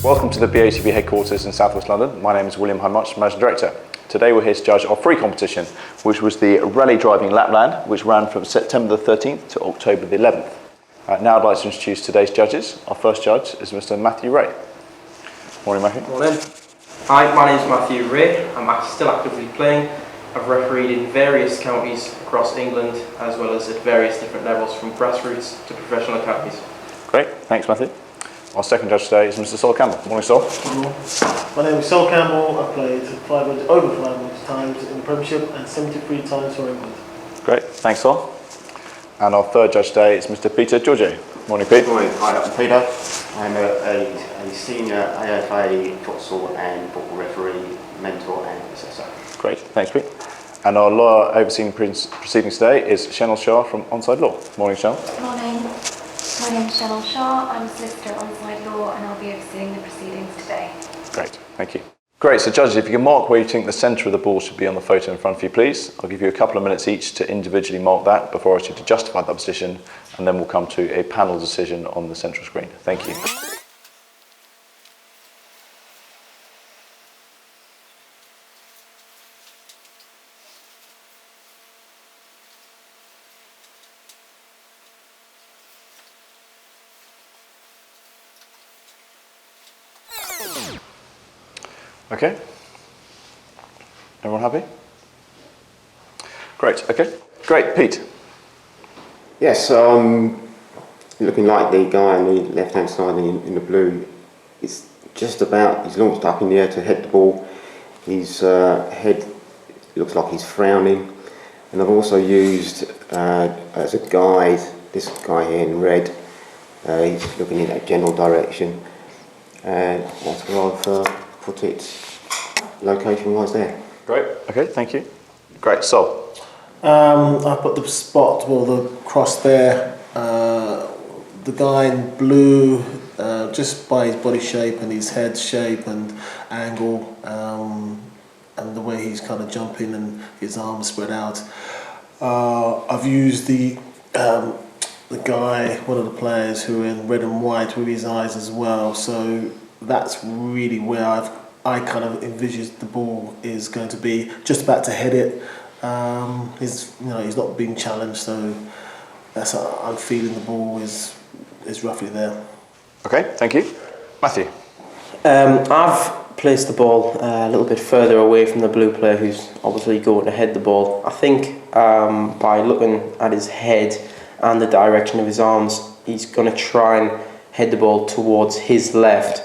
Welcome to the BATB headquarters in South West London. My name is William Hymarch, Managing Director. Today we're here to judge our free competition, which was the Rally Driving Lapland, which ran from September the 13th to October the 11th. Now I'd like to introduce today's judges. Our first judge is Mr. Matthew Ray. Morning, Matthew. Morning. Hi, my name is Matthew Ray. I'm still actively playing. I've refereed in various counties across England, as well as at various different levels, from grassroots to professional academies. Great, thanks Matthew. Our second judge today is Mr. Sol Campbell. Morning, Sol. My name is Sol Campbell. I played over 500 times in the Premiership and 73 times for England. Great, thanks Sol. And our third judge today is Mr. Peter Georgiou. Morning, Pete. Morning. Hi, I'm Peter. I'm a senior AFA futsal and football referee, mentor and assessor. Great, thanks Pete. And our lawyer overseeing proceedings today is Chanel Shah from Onside Law. Morning, Chanel. Morning. My name is Chanel Shah. I'm a solicitor at Onside Law and I'll be overseeing the proceedings today. Great, thank you. Great, so judges, if you can mark where you think the centre of the ball should be on the photo in front of you, please. I'll give you a couple of minutes each to individually mark that before I ask you to justify that position, and then we'll come to a panel decision on the central screen. Thank you. Okay, everyone happy? Great, okay, great, Pete. Yes, looking like the guy on the left hand side in the blue. It's just about, he's launched up in the air to head the ball. His head looks like he's frowning. And I've also used as a guide this guy here in red. He's looking in that general direction. And that's where I've put it location-wise there. Great, okay, thank you. Great, so? I put the spot, well, the cross there, the guy in blue, just by his body shape and his head shape and angle, and the way he's kind of jumping and his arms spread out. I've used the guy, one of the players who are in red and white with his eyes as well, so that's really where I kind of envisaged the ball is going to be, just about to head it. He's not being challenged, so that's how I'm feeling the ball is roughly there. Okay, thank you. Matthew. I've placed the ball a little bit further away from the blue player who's obviously going to head the ball. I think by looking at his head and the direction of his arms, he's going to try and head the ball towards his left.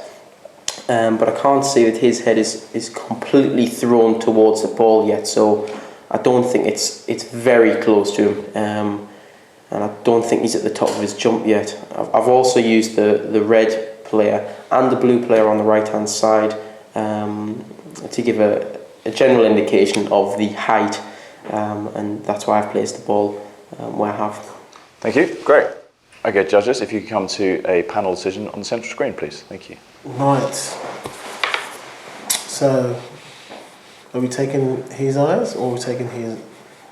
But I can't see that his head is completely thrown towards the ball yet, so I don't think it's very close to him, and I don't think he's at the top of his jump yet. I've also used the red player and the blue player on the right hand side to give a general indication of the height, and that's why I've placed the ball where I have. Thank you, great. Okay, judges, if you could come to a panel decision on the central screen, please. Thank you. Right. So, are we taking his eyes or are we taking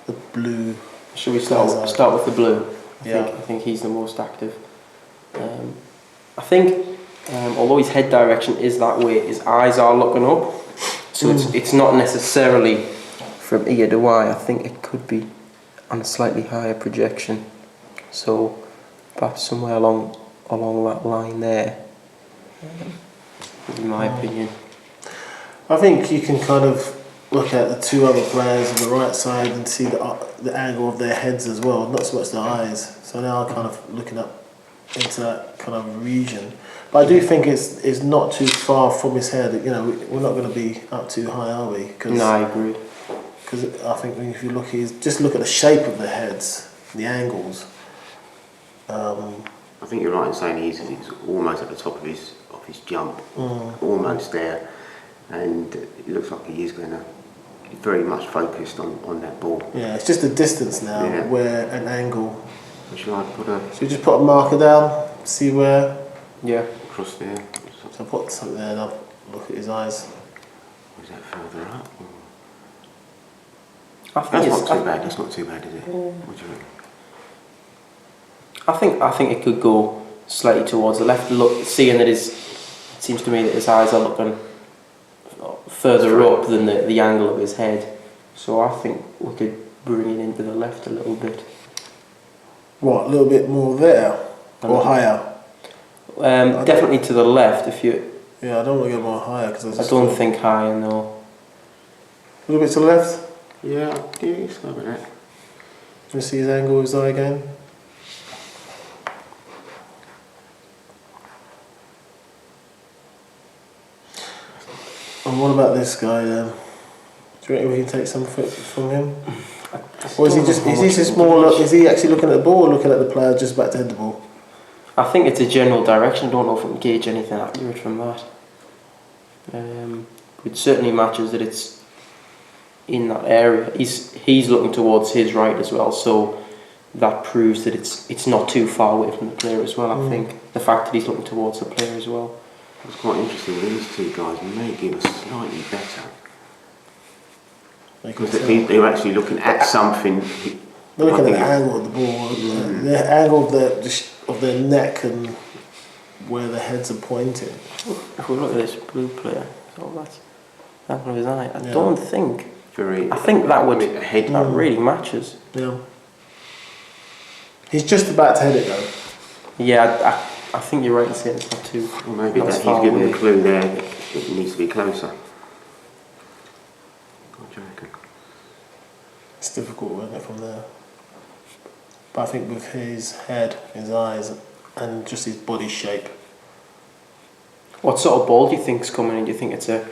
the blue? Should we start with the blue? I think he's the most active. I think, although his head direction is that way, his eyes are looking up, so it's not necessarily from ear to eye. I think it could be on a slightly higher projection. So perhaps somewhere along that line there, in my opinion. I think you can kind of look at the two other players on the right side and see the angle of their heads as well, not so much their eyes. So now I'm kind of looking up into that kind of region. But I do think it's not too far from his head. You know, we're not going to be up too high, are we? No, I agree. Because I think if you just look at the shape of the heads, the angles. I think you're right in saying he's almost at the top of his jump, almost there, and it looks like he is going to be very much focused on that ball. Yeah, it's just a distance now, where an angle. Should I put a? Should we just put a marker down, see where? Yeah, across there. So I put something there and I'll look at his eyes. Or is that further up? That's not too bad. That's not too bad, is it? What do you reckon? I think it could go slightly towards the left. Look, seeing that his it seems to me that his eyes are looking further up than the angle of his head. So I think we could bring it into the left a little bit. What, a little bit more there? Or higher? Definitely to the left if you... Yeah, I don't want to go more higher because I don't think higher, no. A little bit to the left? Yeah, it's go with that. Can you see his angle of his eye again? And what about this guy then? Do you reckon we can take something from him? Or is he actually looking at the ball or looking at the player just about to head the ball? I think it's a general direction. I don't know if we can gauge anything accurate from that. It certainly matches that it's in that area. He's looking towards his right as well, so that proves that it's not too far away from the player as well. I think the fact that he's looking towards the player as well. It's quite interesting. These two guys may give us slightly better because they're actually looking at something. They're looking at the angle of the ball, the angle of their neck and where the heads are pointing. If we look at this blue player, so that's the angle of his eye. I don't think. I think that would that really matches. Yeah. He's just about to head it though. Yeah, I think you're right in saying it's not too. Well, maybe that he's given a clue there that it needs to be closer. What do you reckon? It's difficult, isn't it, from there? But I think with his head, his eyes, and just his body shape. What sort of ball do you think's coming in? Do you think it's a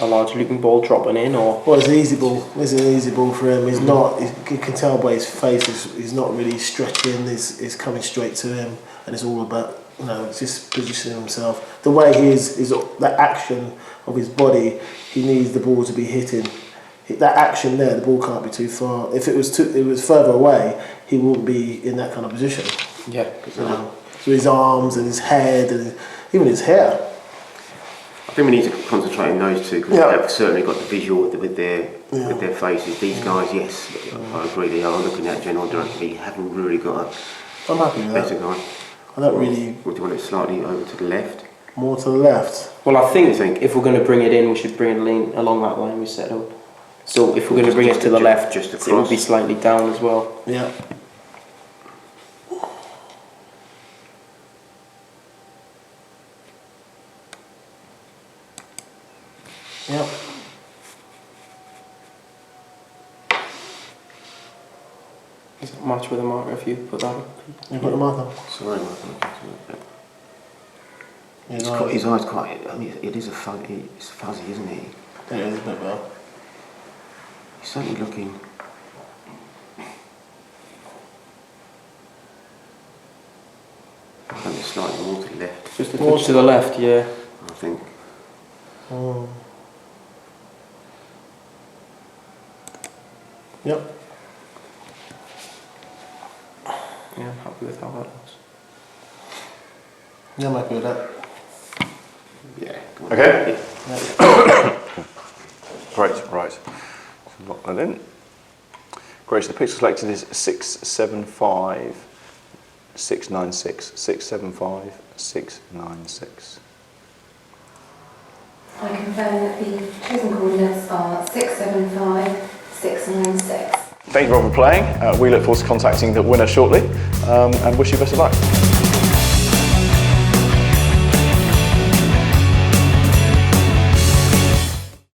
large looping ball dropping in, or? Well, it's an easy ball. It's an easy ball for him. He's not. You can tell by his face. He's not really stretching. He's coming straight to him, and it's all about just positioning himself. The way he is the action of his body. He needs the ball to be hitting. That action there, the ball can't be too far. If it was further away, he wouldn't be in that kind of position. Yeah. So his arms and his head and even his hair. I think we need to concentrate on those two because they've certainly got the visual with their faces. These guys, yes, I agree. They are looking at general direction. You haven't really got I'm happy with better that. guy. I don't really. Or do you want it slightly over to the left? More to the left. Well, I think if we're going to bring it in, we should bring it along that line we set up. So if we're going to bring it to the left, just it will be slightly down as well. Yeah. Yep. Does that match with the marker if you put that up? You put the marker. Sorry, his eyes quite. I mean, it is it's fuzzy, isn't it? Yeah, it is a bit well. He's certainly looking. I think it's slightly more to the left. Just a touch to the left, yeah. I think. Oh. Yep. Yeah, I'm happy with how that looks. Yeah, I'm happy with that. Yeah. Okay. Yeah. Great, right. So lock that in. Great, so the pixel selected is 675 696. 675 696. I confirm that the chosen coordinates are 675 696. Thank you all for playing. We look forward to contacting the winner shortly and wish you best of luck.